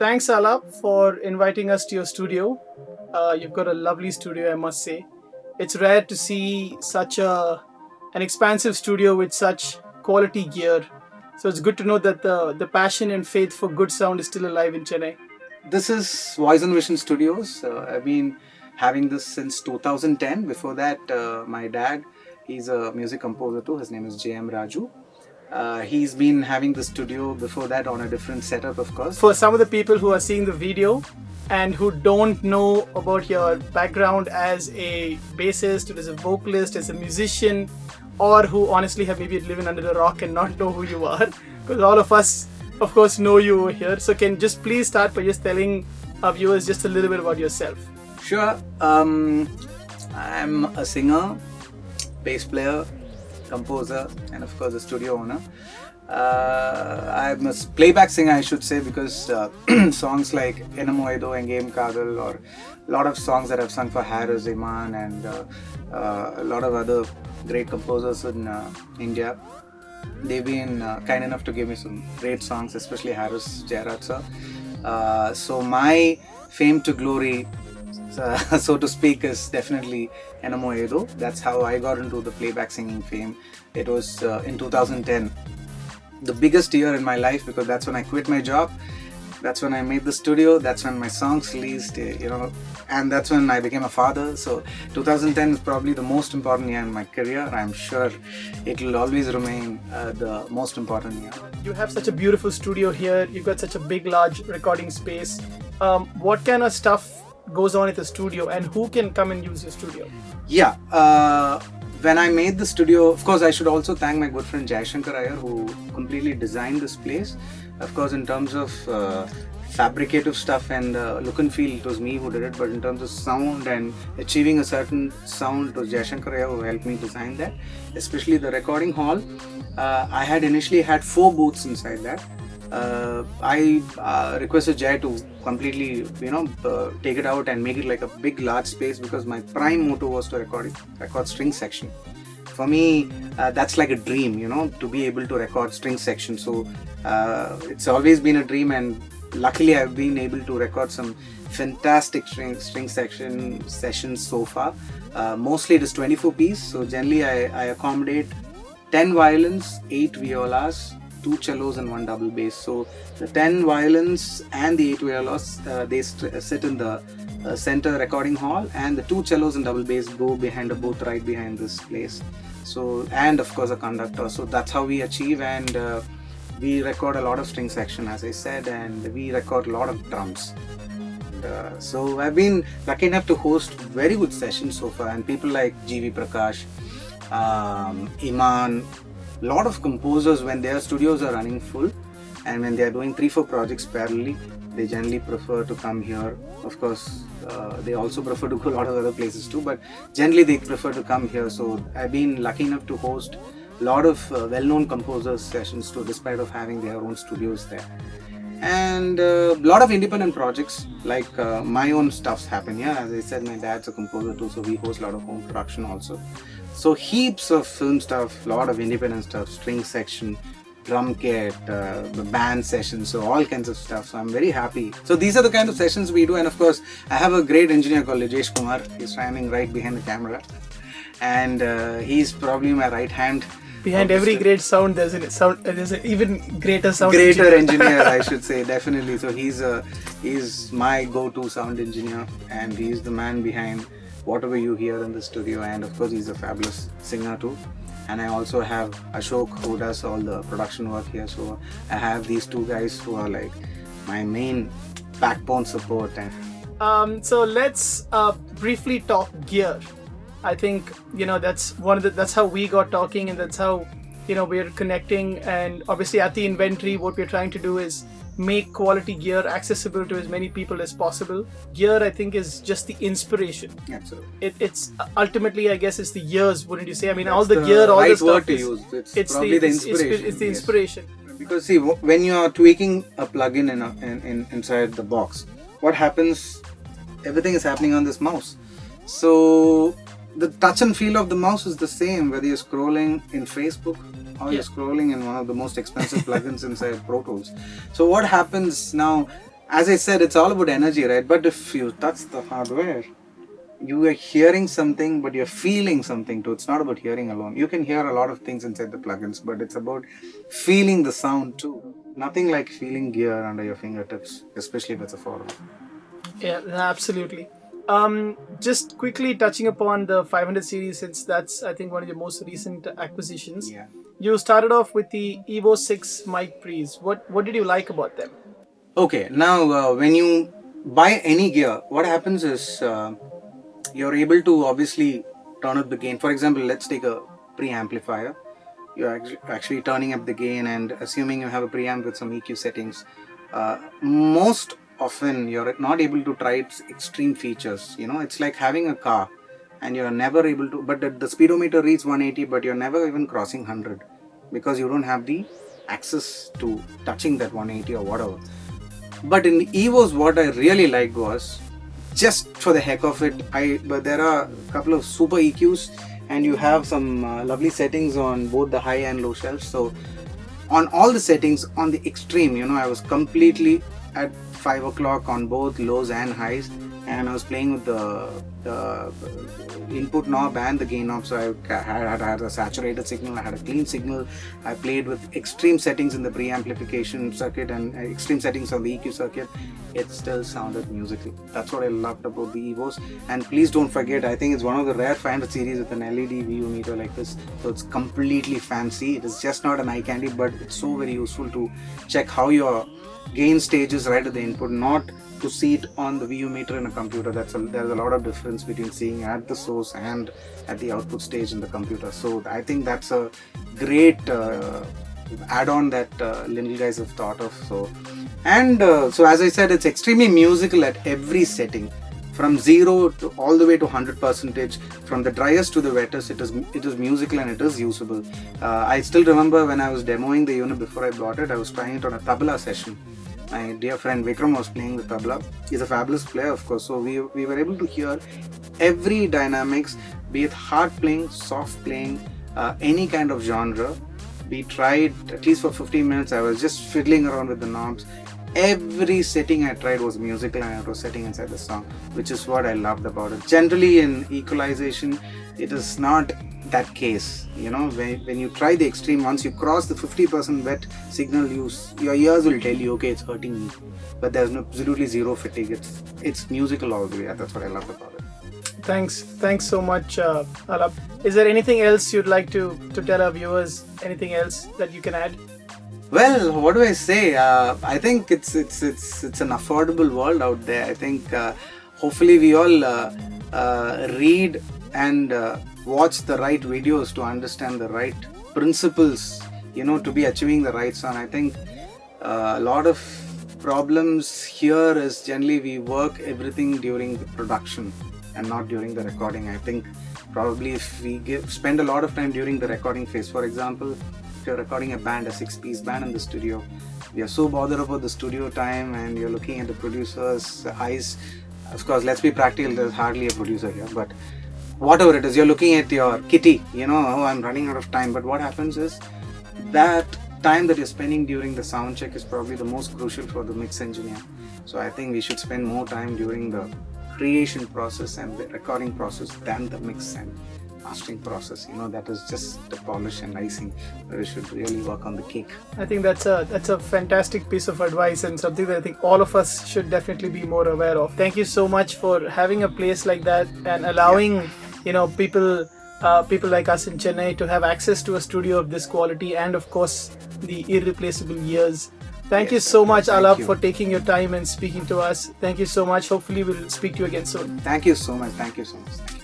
thanks Aalaap for inviting us to your studio. You've got a lovely studio, I must say. It's rare to see such an expansive studio with such quality gear. So it's good to know that the passion and faith for good sound is still alive in Chennai. This is Voice and Vision Studios. I've been having this since 2010. Before that, my dad, he's a music composer too. His name is Aalaap Raju. He's been having the studio before that on a different setup, of course. For some of the people who are seeing the video and who don't know about your background as a bassist, as a vocalist, as a musician, or who honestly have maybe living under a rock and not know who you are, because all of us, of course, know you over here. So can just please start by just telling our viewers just a little bit about yourself. Sure. I'm a singer, bass player, composer, and of course a studio owner. I'm a playback singer, I should say, because songs like Enamo Edo and Game Kagal, or a lot of songs that I've sung for Harris, Iman, and a lot of other great composers in India. They've been kind enough to give me some great songs, especially Harris Jairaj sir. So my fame to glory, so to speak, is definitely Enamo Edo. That's how I got into the playback singing fame. It was in 2010, the biggest year in my life, because that's when I quit my job. That's when I made the studio. That's when my songs released, and that's when I became a father. So 2010 is probably the most important year in my career. I'm sure it will always remain the most important year. You have such a beautiful studio here. You've got such a big, large recording space. What kind of stuff goes on at the studio, and who can come and use your studio? Yeah, when I made the studio, of course I should also thank my good friend Jaishankar Iyer, who completely designed this place. Of course, in terms of fabricative stuff and look and feel, it was me who did it, but in terms of sound and achieving a certain sound, it was Jaishankar Iyer who helped me design that. Especially the recording hall, I had initially had 4 booths inside that. I requested Jai to completely, take it out and make it like a big, large space, because my prime motto was to record string section. For me, that's like a dream, to be able to record string section. So it's always been a dream, and luckily I've been able to record some fantastic string section sessions so far. Mostly it is 24 piece. So generally I accommodate 10 violins, 8 violas, 2 cellos and 1 double bass. So the 10 violins and the 8 violas, they sit in the center recording hall, and the 2 cellos and double bass go behind a booth right behind this place. So, and of course a conductor. So that's how we achieve, and we record a lot of string section, as I said, and we record a lot of drums. So I've been lucky enough to host very good sessions so far, and people like G.V. Prakash, Iman, a lot of composers, when their studios are running full and when they are doing 3-4 projects parallelly, they generally prefer to come here. Of course, they also prefer to go a lot of other places too, but generally they prefer to come here. So I've been lucky enough to host a lot of well-known composers sessions too, despite of having their own studios there. And a lot of independent projects, like my own stuffs happen here. As I said, my dad's a composer too, so we host a lot of home production also. So heaps of film stuff, a lot of independent stuff, string section, drum kit, the band sessions, so all kinds of stuff. So I'm very happy. So these are the kind of sessions we do, and of course I have a great engineer called Lijesh Kumar. He's standing right behind the camera, and he's probably my right hand. Behind every great sound, there's an even greater sound. Greater engineer, I should say, definitely. So he's my go-to sound engineer, and he's the man behind whatever you hear in the studio. And of course, he's a fabulous singer too. And I also have Ashok, who does all the production work here. So I have these 2 guys who are like my main backbone support. So let's briefly talk gear. I think that's how we got talking, and that's how we're connecting. And obviously at the inventory, what we're trying to do is make quality gear accessible to as many people as possible. Gear, I think, is just the inspiration. Absolutely. It's ultimately, I guess, it's the years, wouldn't you say? I mean, That's all the gear, all the stuff. Right word to use. It's probably the inspiration. It's the inspiration. Because see, when you are tweaking a plugin inside the box, what happens? Everything is happening on this mouse. So the touch and feel of the mouse is the same whether you're scrolling in Facebook or you're scrolling in one of the most expensive plugins inside Pro Tools. So what happens now, as I said, it's all about energy, right? But if you touch the hardware, you are hearing something, but you're feeling something too. It's not about hearing alone. You can hear a lot of things inside the plugins, but it's about feeling the sound too. Nothing like feeling gear under your fingertips, especially if it's a forum. Yeah, absolutely. Just quickly touching upon the 500 series, since that's, I think, one of your most recent acquisitions. Yeah. You started off with the EVO6 Mic-Preamps. What did you like about them? Okay, now when you buy any gear, what happens is you're able to obviously turn up the gain. For example, let's take a preamplifier. You're actually turning up the gain, and assuming you have a preamp with some EQ settings, most often you're not able to try its extreme features. You know, it's like having a car and you're never able to, but the speedometer reads 180, but you're never even crossing 100 because you don't have the access to touching that 180 or whatever. But in the EVOs, what I really liked was, just for the heck of it, but there are a couple of super EQs, and you have some lovely settings on both the high and low shelves. So on all the settings, on the extreme, you know, I was completely at 5 o'clock on both lows and highs, and I was playing with the input knob and the gain knob. So I had a saturated signal, I had a clean signal. I played with extreme settings in the preamplification circuit and extreme settings on the EQ circuit. It still sounded musical. That's what I loved about the EVOs. And please don't forget, I think it's one of the rare 500 series with an LED VU meter like this. So it's completely fancy. It is just not an eye candy, but it's so very useful to check how your gain stage is right at the input, not to see it on the VU meter in a computer. There's a lot of difference between seeing at the source and at the output stage in the computer. So I think that's a great add-on that Lindell guys have thought of. So as I said, it's extremely musical at every setting, from 0 to all the way to 100%. From the driest to the wettest, it is musical and it is usable. I still remember when I was demoing the unit before I bought it, I was trying it on a tabla session. My dear friend Vikram was playing the tabla. He's a fabulous player, of course. So we were able to hear every dynamics, be it hard playing, soft playing, any kind of genre. We tried at least for 15 minutes. I was just fiddling around with the knobs. Every setting I tried was musical and it was setting inside the song, which is what I loved about it. Generally in equalization, it is not that case. You know, when you try the extreme, once you cross the 50% wet signal, your ears will tell you, okay, it's hurting me. But there's absolutely zero fatigue. It's musical all the way. That's what I love about it. Thanks so much, Aalaap. Is there anything else you'd like to tell our viewers? Anything else that you can add? Well, what do I say? I think it's an affordable world out there. I think hopefully we all read and watch the right videos to understand the right principles, you know, to be achieving the right sound. I think a lot of problems here is generally we work everything during the production and not during the recording. I think probably if we spend a lot of time during the recording phase, for example, if you're recording a 6-piece band in the studio, we are so bothered about the studio time and you're looking at the producer's eyes. Of course, let's be practical, there's hardly a producer here, but whatever it is, you're looking at your kitty, you know, oh, I'm running out of time. But what happens is that time that you're spending during the sound check is probably the most crucial for the mix engineer. So I think we should spend more time during the creation process and the recording process than the mix and mastering process. You know, that is just the polish and icing where we should really work on the cake. I think that's a fantastic piece of advice and something that I think all of us should definitely be more aware of. Thank you so much for having a place like that and allowing you know people like us in Chennai to have access to a studio of this quality and of course the irreplaceable years. Thank you so much, Aalaap, for taking your time and speaking to us. Thank you so much. Hopefully we'll speak to you again soon. Thank you so much. Thank you so much.